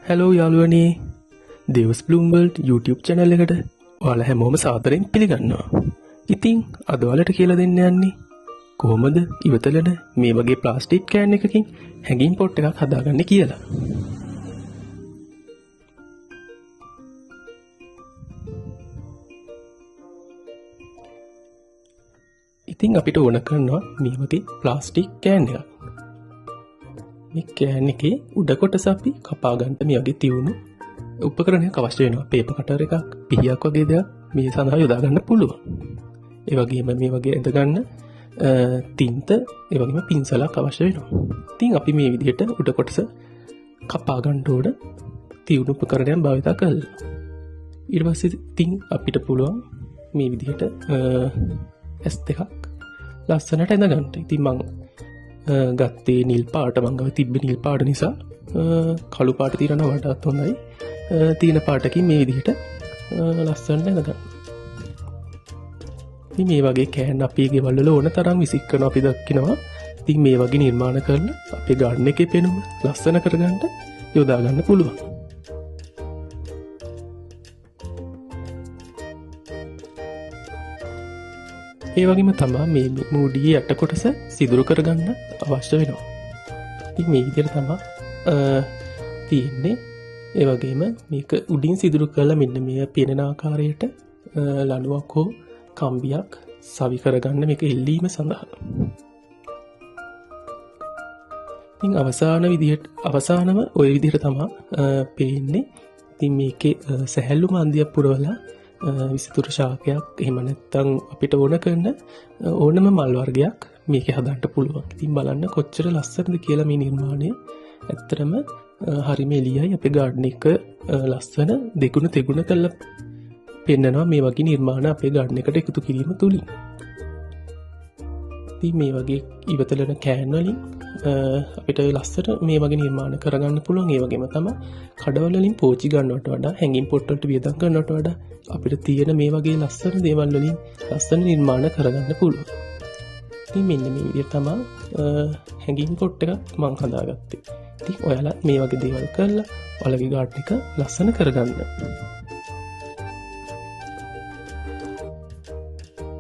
Hello යාළුවනේ දේවස් bloom world YouTube channel එකට ඔයාලා හැමෝම සාදරයෙන් පිළිගන්නවා. ඉතින් අද ඔයාලට කියලා දෙන්න යන්නේ කොහොමද ඉවතලන මේ වගේ ප්ලාස්ටික් කෑන් එකකින් හැඟීම් පොට් එකක් හදාගන්නේ කියලා. ඉතින් අපිට ඕන කරනවා මේ වගේ ප්ලාස්ටික් කෑන් එකක්. මේ කෑන් එකේ උඩ කොටස අපි කපා ගන්න මේ වගේ තියුණු උපකරණයක් අවශ්‍ය වෙනවා. පේපර් කටර් එකක්, පිහියක් වගේ දෙයක් මේ සඳහා යොදා ගන්න පුළුවන්. ඒ වගේම මේ වගේ ඇද ගන්න තින්ත, ඒ වගේම පින්සලක් අවශ්‍ය වෙනවා. ඉතින් අපි මේ විදිහට උඩ කොටස කපා ගන්න ඕන තියුණු උපකරණයක් භාවිත කරලා. ඊට පස්සේ ඉතින් අපිට පුළුවන් මේ විදිහට S2ක් ලස්සනට ඇඳ ගන්න. ඉතින් මම ගත්තේ නිල් පාට, මං ගාව තිබ්බේ නිල් පාට නිසා කළු පාට තියනවා වඩාත් හොඳයි. තීන පාටකින් මේ විදිහට ලස්සනට ඇඳ ගන්න. ඉතින් මේ වගේ කෑන් අපේ ගෙවල් වල ඕන තරම් විසික් කරන අපි දකිනවා. ඉතින් මේ වගේ නිර්මාණ කරලා අපේ ගාඩන් එකේ පෙනුම ලස්සන කරගන්න යොදා ගන්න පුළුවන්. ඒ වගේම තමයි මේ මූඩියේ යට කොටස සිදුරු කරගන්න අවශ්‍ය වෙනවා. ඉතින් මේ විදිහට තමයි තියෙන්නේ. ඒ වගේම මේක උඩින් සිදුරු කරලා මෙන්න මේ පෙනෙන ආකාරයට ලණුවක් හෝ කම්බියක් සවි කරගන්න මේක එල්ලීම සඳහා. ඉතින් අවසානම ওই විදිහට තමයි පේන්නේ. ඉතින් මේකේ සැහැල්ලු මන්දියක් පුරවලා විසිතුරු ශාකයක් එහෙම නැත්නම් අපිට ඕන කරන ඕනම මල් වර්ගයක් මේකේ හදන්න පුළුවන්. ඉතින් බලන්න කොච්චර ලස්සනද කියලා මේ නිර්මාණය. ඇත්තටම හරිම එළියයි. අපේ ගාඩන් එක ලස්සන දෙගුණ තෙගුණ කරලා පෙන්නනවා මේ වගේ නිර්මාණ අපේ ගාඩන් එකට එකතු කිරීම තුලින්. ඉතින් මේ වගේ ඉවතලන කෑන් වලින් අපිට ලස්සට මේ වගේ නිර්මාණ කරගන්න පුළුවන්. ඒ වගේම තමයි කඩවල වලින් පෝච්චි ගන්නවට වඩා, හැංගින් පොට් වලට වියදම් කරනවට වඩා අපිට තියෙන මේ වගේ ලස්සන දේවල් වලින් ලස්සන නිර්මාණ කරගන්න පුළුවන්. ඉතින් මෙන්න මේ විදිහට තමයි හැංගින් පොට් එකක් මම හදාගත්තේ. ඉතින් ඔයාලා මේ වගේ දේවල් කරලා ඔයාලගේ ගාඩන් එක ලස්සන කරගන්න.